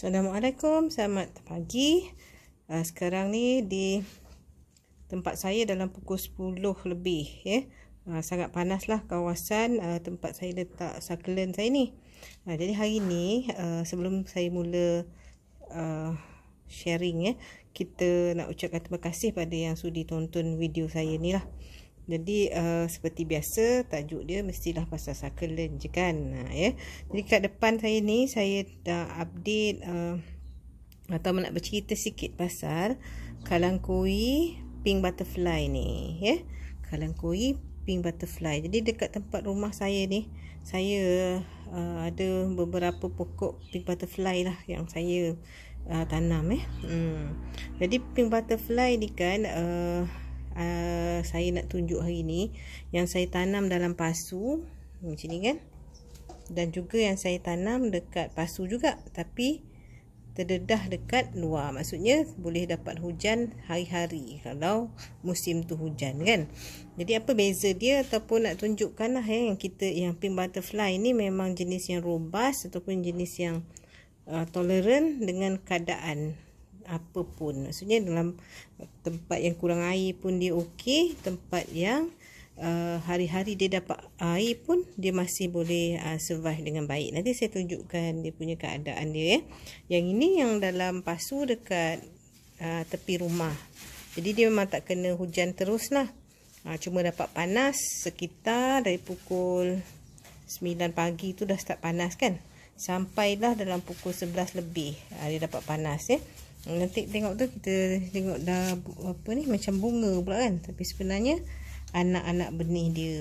Assalamualaikum, selamat pagi. Sekarang ni di tempat saya dalam pukul 10 lebih ya. Sangat panaslah kawasan tempat saya letak succulent saya ni. Jadi hari ni sebelum saya mula sharing ya, kita nak ucapkan terima kasih pada yang sudi tonton video saya ni lah. Jadi seperti biasa tajuk dia mestilah pasal succulent je kan. Ya. Jadi kat depan saya ni saya dah update atau nak bercerita sikit pasal kalangkoi pink butterfly ni ya. Kalangkoi pink butterfly. Jadi dekat tempat rumah saya ni saya ada beberapa pokok pink butterfly lah yang saya tanam Jadi pink butterfly ni kan saya nak tunjuk hari ni yang saya tanam dalam pasu macam ni kan, dan juga yang saya tanam dekat pasu juga tapi terdedah dekat luar, maksudnya boleh dapat hujan hari-hari kalau musim tu hujan kan. Jadi apa beza dia ataupun nak tunjukkan lah yang pink butterfly ni memang jenis yang robust ataupun jenis yang tolerant dengan keadaan apa pun, maksudnya dalam tempat yang kurang air pun dia okey, tempat yang hari-hari dia dapat air pun dia masih boleh survive dengan baik. Nanti saya tunjukkan dia punya keadaan dia ya. Yang ini yang dalam pasu dekat tepi rumah, jadi dia memang tak kena hujan terus lah, cuma dapat panas sekitar dari pukul 9 pagi tu dah start panas kan, sampailah dalam pukul 11 lebih dia dapat panas ya. Nanti tengok tu kita tengok dah apa ni macam bunga pula kan, tapi sebenarnya anak-anak benih dia.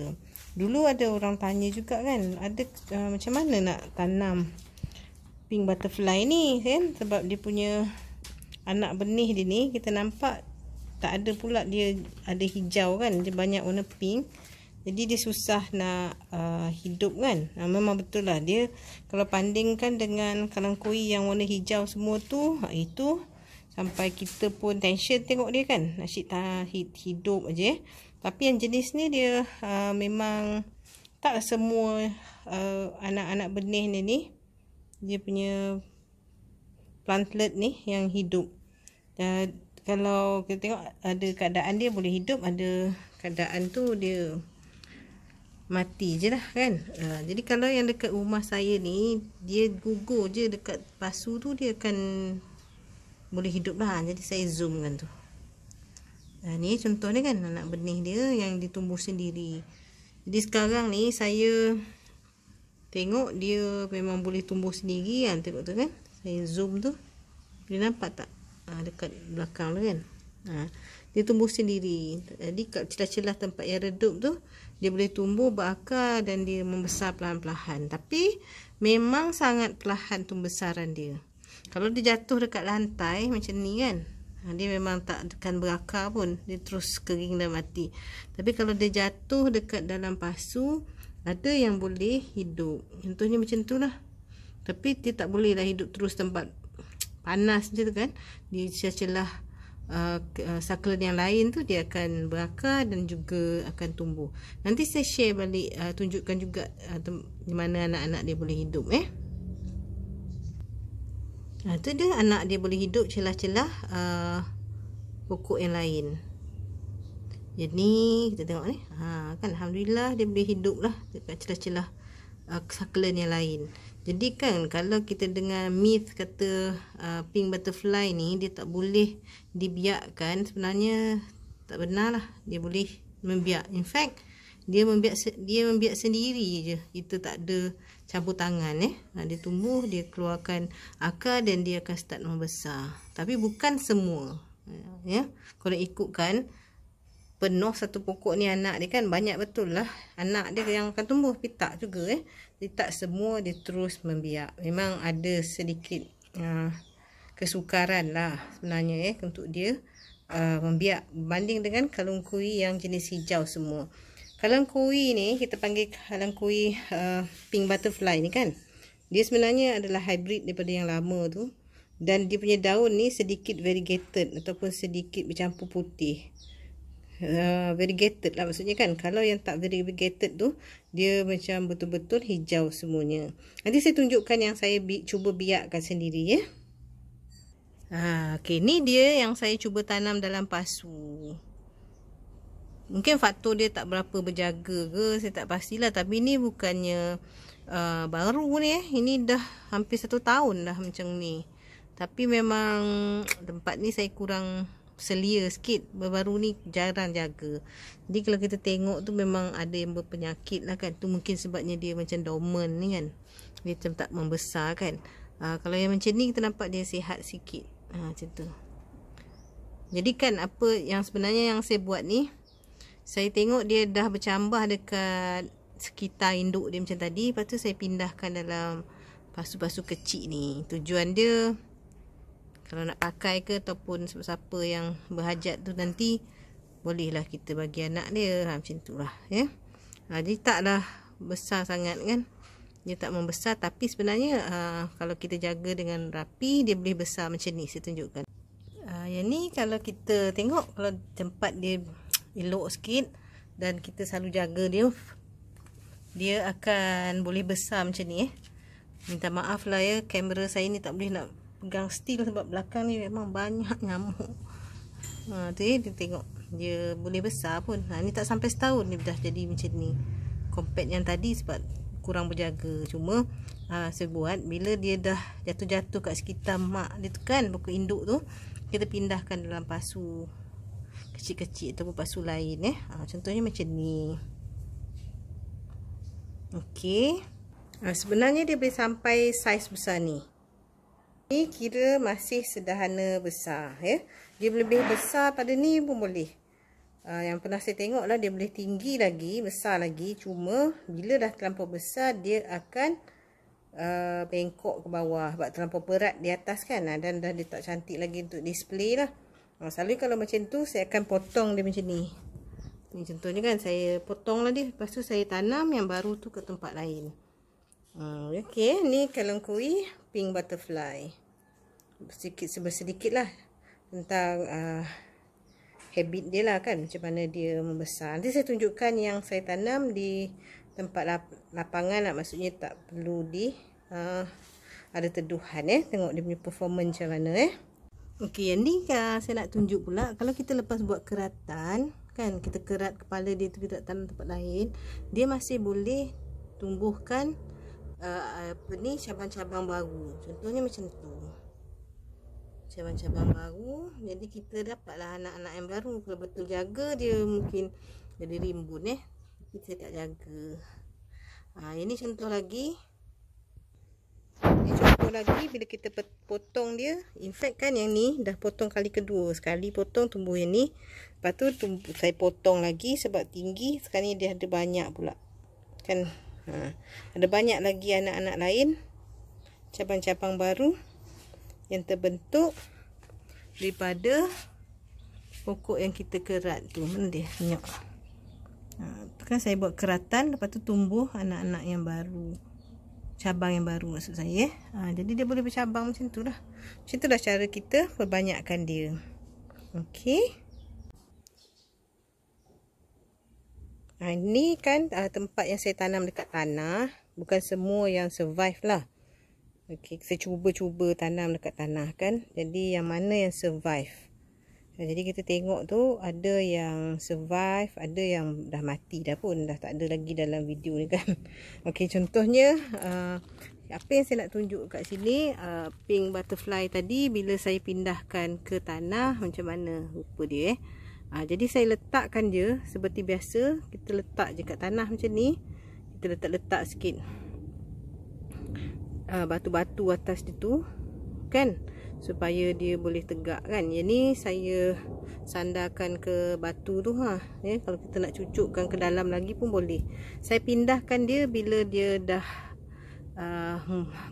Dulu ada orang tanya juga kan, ada macam mana nak tanam pink butterfly ni kan, sebab dia punya anak benih dia ni kita nampak tak ada pula dia ada hijau kan, dia banyak warna pink. Jadi dia susah nak hidup kan. Memang betul lah dia kalau bandingkan dengan kalangkoi yang warna hijau semua tu, itu sampai kita pun tension tengok dia kan, nasyid hidup aja. Tapi yang jenis ni dia memang tak semua anak-anak benih ni dia punya plantlet ni yang hidup. Dan kalau kita tengok ada keadaan dia boleh hidup, ada keadaan tu dia mati je lah kan. Jadi kalau yang dekat rumah saya ni dia gugur je dekat pasu tu, dia akan boleh hidup lah. Jadi saya zoom kan tu. Ni contoh ni kan anak benih dia yang ditumbuh sendiri. Jadi sekarang ni saya tengok dia memang boleh tumbuh sendiri kan. Tengok tu kan, saya zoom tu, dia nampak tak dekat belakang tu kan. Dia tumbuh sendiri. Jadi kat celah-celah tempat yang redup tu dia boleh tumbuh berakar dan dia membesar perlahan-lahan. Tapi memang sangat perlahan pembesaran dia. Kalau dia jatuh dekat lantai macam ni kan, dia memang tak akan berakar pun, dia terus kering dan mati. Tapi kalau dia jatuh dekat dalam pasu, ada yang boleh hidup. Contohnya macam tu lah. Tapi dia tak boleh lah hidup terus tempat panas je tu kan. Di celah succulent yang lain tu dia akan berakar dan juga akan tumbuh. Nanti saya share balik, tunjukkan juga di mana anak-anak dia boleh hidup tu dia anak dia boleh hidup celah-celah pokok yang lain. Jadi kita tengok ni kan, alhamdulillah dia boleh hidup lah dekat celah-celah succulent yang lain. Jadi kan kalau kita dengar myth kata pink butterfly ni dia tak boleh dibiakkan, sebenarnya tak benar lah. Dia boleh membiak. In fact dia membiak sendiri je, kita tak ada campur tangan dia tumbuh, dia keluarkan akar dan dia akan start membesar. Tapi bukan semua ya. Kalau ikutkan penuh satu pokok ni anak dia kan, banyak betul lah anak dia yang akan tumbuh, tapi tak juga Dia tak semua dia terus membiak. Memang ada sedikit kesukaran lah sebenarnya untuk dia membiak berbanding dengan kalangkoi yang jenis hijau semua. Kalangkoi ni kita panggil kalangkoi pink butterfly ni kan, dia sebenarnya adalah hybrid daripada yang lama tu, dan dia punya daun ni sedikit variegated ataupun sedikit bercampur putih. Variegated lah maksudnya kan. Kalau yang tak variegated tu dia macam betul-betul hijau semuanya. Nanti saya tunjukkan yang saya cuba biakkan sendiri ya. Okey, ni dia yang saya cuba tanam dalam pasu. Mungkin faktor dia tak berapa berjaga ke, saya tak pastilah. Tapi ni bukannya baru ni Ini dah hampir 1 tahun dah macam ni. Tapi memang tempat ni saya kurang selia sikit. Baru ni jarang jaga. Jadi kalau kita tengok tu memang ada yang berpenyakit lah kan. Tu mungkin sebabnya dia macam dormant ni kan. Dia macam tak membesar kan. Kalau yang macam ni kita nampak dia sihat sikit. Macam tu. Jadi kan apa yang sebenarnya yang saya buat ni, saya tengok dia dah bercambah dekat sekitar induk dia macam tadi. Lepas tu saya pindahkan dalam pasu-pasu kecil ni. Tujuan dia kalau nak pakai ke ataupun siapa-siapa yang berhajat tu nanti, bolehlah kita bagi anak dia. Macam tu lah ya. Jadi taklah besar sangat kan. Dia tak membesar. Tapi sebenarnya kalau kita jaga dengan rapi, dia boleh besar macam ni. Saya tunjukkan. Yang ni kalau kita tengok, kalau tempat dia elok sikit dan kita selalu jaga dia, dia akan boleh besar macam ni. Minta maaf lah ya, kamera saya ni tak boleh nak pegang still sebab belakang ni memang banyak nyamuk. Tu dia tengok dia boleh besar pun. Ni tak sampai setahun ni dah jadi macam ni. Compact yang tadi sebab kurang berjaga. Cuma saya buat bila dia dah jatuh-jatuh kat sekitar mak dia tu kan, buku induk tu, kita pindahkan dalam pasu kecil-kecil ataupun pasu lain contohnya macam ni. Okey. Sebenarnya dia boleh sampai saiz besar ni. Ni kira masih sederhana besar ya. Dia lebih besar pada ni pun boleh. Yang pernah saya tengok lah, dia boleh tinggi lagi, besar lagi. Cuma bila dah terlampau besar, dia akan bengkok ke bawah sebab terlampau berat di atas kan. Dan dah dia tak cantik lagi untuk display lah. Selalu kalau macam tu saya akan potong dia macam ni. Ni contohnya kan, saya potong lah dia. Lepas tu saya tanam yang baru tu ke tempat lain. Okey, ni kalungkui pink butterfly. Sedikit lah tentang habit dia lah kan, macam mana dia membesar. Nanti saya tunjukkan yang saya tanam di tempat lapangan lah. Maksudnya tak perlu di ada teduhan Tengok dia punya performance macam mana Okey, yang ni saya nak tunjuk pula. Kalau kita lepas buat keratan kan, kita kerat kepala dia tu, kita tanam tempat lain, dia masih boleh tumbuhkan cabang-cabang baru. Contohnya macam tu, cabang-cabang baru. Jadi kita dapatlah anak-anak yang baru. Kalau betul jaga dia, mungkin jadi rimbun tapi saya tak jaga. Ini contoh lagi. Bila kita potong dia, in fact kan yang ni dah potong kali kedua. Sekali potong tumbuh yang ni, lepas tu saya potong lagi sebab tinggi. Sekarang ni dia ada banyak pula kan. Ada banyak lagi anak-anak lain, cabang-cabang baru yang terbentuk daripada pokok yang kita kerat tu. Mana dia? Tengok. Tu kan saya buat keratan, lepas tu tumbuh anak-anak yang baru, cabang yang baru maksud saya. Jadi dia boleh bercabang macam tu lah. Macam tu lah cara kita perbanyakkan dia. Okey. Ini kan tempat yang saya tanam dekat tanah. Bukan semua yang survive lah. Okey, saya cuba-cuba tanam dekat tanah kan. Jadi yang mana yang survive. Jadi kita tengok tu, ada yang survive, ada yang dah mati dah pun, dah tak ada lagi dalam video ni kan. Okey, contohnya apa yang saya nak tunjuk kat sini, pink butterfly tadi bila saya pindahkan ke tanah, macam mana rupa dia jadi saya letakkan je seperti biasa. Kita letak je kat tanah macam ni. Kita letak-letak sikit batu-batu atas dia tu kan, supaya dia boleh tegak kan. Yang ni saya sandarkan ke batu tu kalau kita nak cucukkan ke dalam lagi pun boleh. Saya pindahkan dia bila dia dah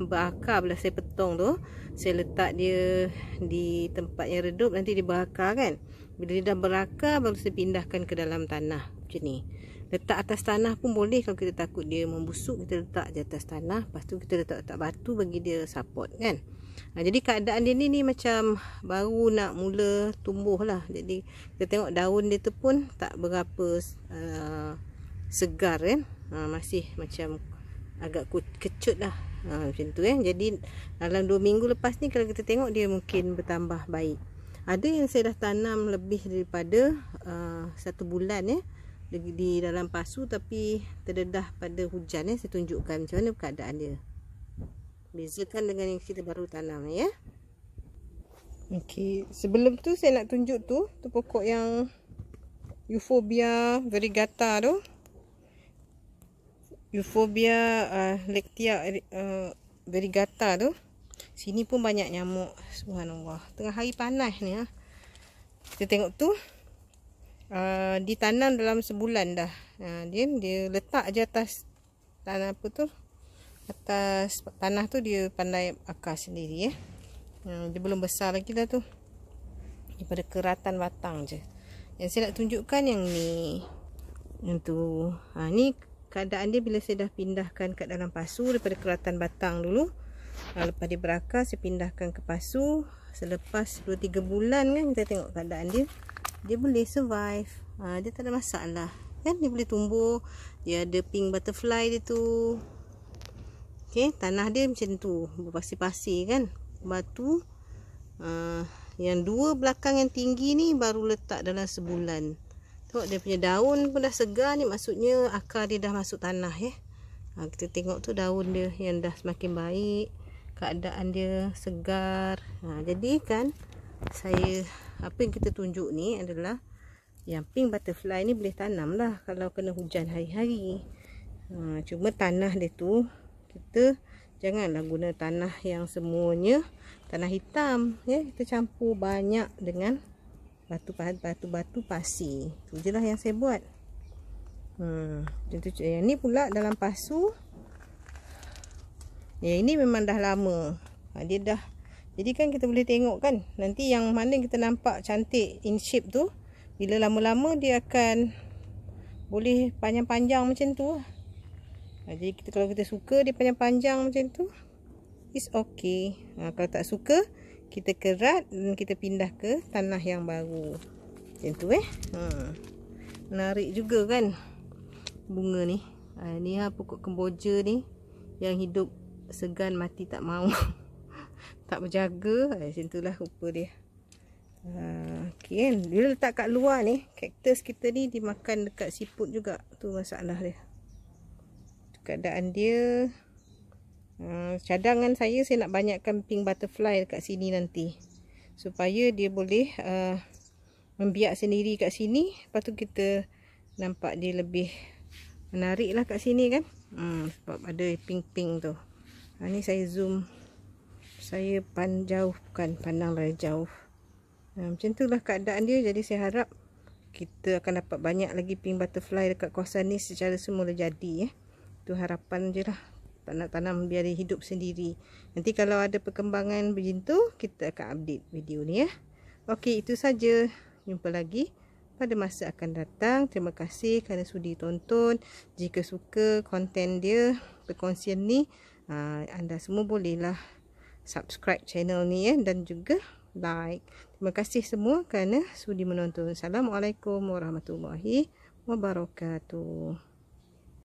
berakar. Bila saya petong tu, saya letak dia di tempat yang redup, nanti dia berakar kan. Bila dia dah berakar, baru saya pindahkan ke dalam tanah macam ni. Letak atas tanah pun boleh. Kalau kita takut dia membusuk, kita letak je atas tanah. Lepas tu kita letak batu bagi dia support kan. Jadi keadaan dia ni macam baru nak mula tumbuh lah. Jadi kita tengok daun dia tu pun tak berapa segar kan. Masih macam agak kecut lah. Macam tu Jadi dalam 2 minggu lepas ni kalau kita tengok dia mungkin bertambah baik. Ada yang saya dah tanam lebih daripada 1 bulan di dalam pasu, tapi terdedah pada hujan Saya tunjukkan macam mana keadaan dia. Bezakan dengan yang kita baru tanam Okey, sebelum tu saya nak tunjuk tu pokok yang Euphorbia variegata tu. Euphorbia Lactea variegata tu. Sini pun banyak nyamuk. Subhanallah. Tengah hari panas ni Kita tengok tu. Ditanam dalam sebulan dah. Dia letak je atas tanah atas tanah tu, dia pandai akar sendiri dia belum besar lagi dah tu. Daripada keratan batang je. Yang saya nak tunjukkan yang ni. Yang tu. Ni keadaan dia bila saya dah pindahkan kat dalam pasu daripada keratan batang dulu. Lepas dia berakar, saya pindahkan ke pasu. Selepas 2-3 bulan kita tengok keadaan dia. Dia boleh survive. Dia tak ada masalah. Dia boleh tumbuh. Dia ada pink butterfly dia tu. Okey, tanah dia macam tu. Berpasir-pasir batu. Yang 2 belakang yang tinggi ni baru letak dalam sebulan. Tengok dia punya daun pun dah segar ni. Maksudnya akar dia dah masuk tanah kita tengok tu daun dia yang dah semakin baik. Keadaan dia segar. Jadi saya apa yang kita tunjuk ni adalah yang pink butterfly ni boleh tanam lah kalau kena hujan hari-hari. Cuma tanah dia tu kita janganlah guna tanah yang semuanya tanah hitam kita campur banyak dengan batu pasir. Tu je lah yang saya buat. Yang ni pula dalam pasu. Yang ini memang dah lama. Dia dah. Jadi kita boleh tengok nanti yang mana kita nampak cantik in shape tu, bila lama-lama dia akan boleh panjang-panjang macam tu. Jadi kalau kita suka dia panjang-panjang macam tu, it's okay. Kalau tak suka, kita kerat dan kita pindah ke tanah yang baru. Macam tu menarik juga bunga ni. Ni pokok kemboja ni yang hidup segan mati tak mau. Tak berjaga. Macam itulah rupa dia. Okay, bila letak kat luar ni, kaktus kita ni dimakan dekat siput juga. Tu masalah dia. Keadaan dia. Cadangan saya nak banyakkan pink butterfly dekat sini nanti. Supaya dia boleh membiak sendiri kat sini. Lepas tu kita nampak dia lebih menarik lah kat sini sebab ada pink-pink tu. Ni saya zoom. Saya jauh, bukan pandang dari jauh. Macam tu lah keadaan dia. Jadi saya harap kita akan dapat banyak lagi pink butterfly dekat kawasan ni secara semula jadi. Itu harapan je lah. Tak nak tanam biar dia hidup sendiri. Nanti kalau ada perkembangan begitu, kita akan update video ni Okey, itu saja. Jumpa lagi pada masa akan datang. Terima kasih kerana sudi tonton. Jika suka konten dia, perkongsian ni, anda semua bolehlah subscribe channel ni dan juga like. Terima kasih semua kerana sudi menonton. Assalamualaikum warahmatullahi wabarakatuh.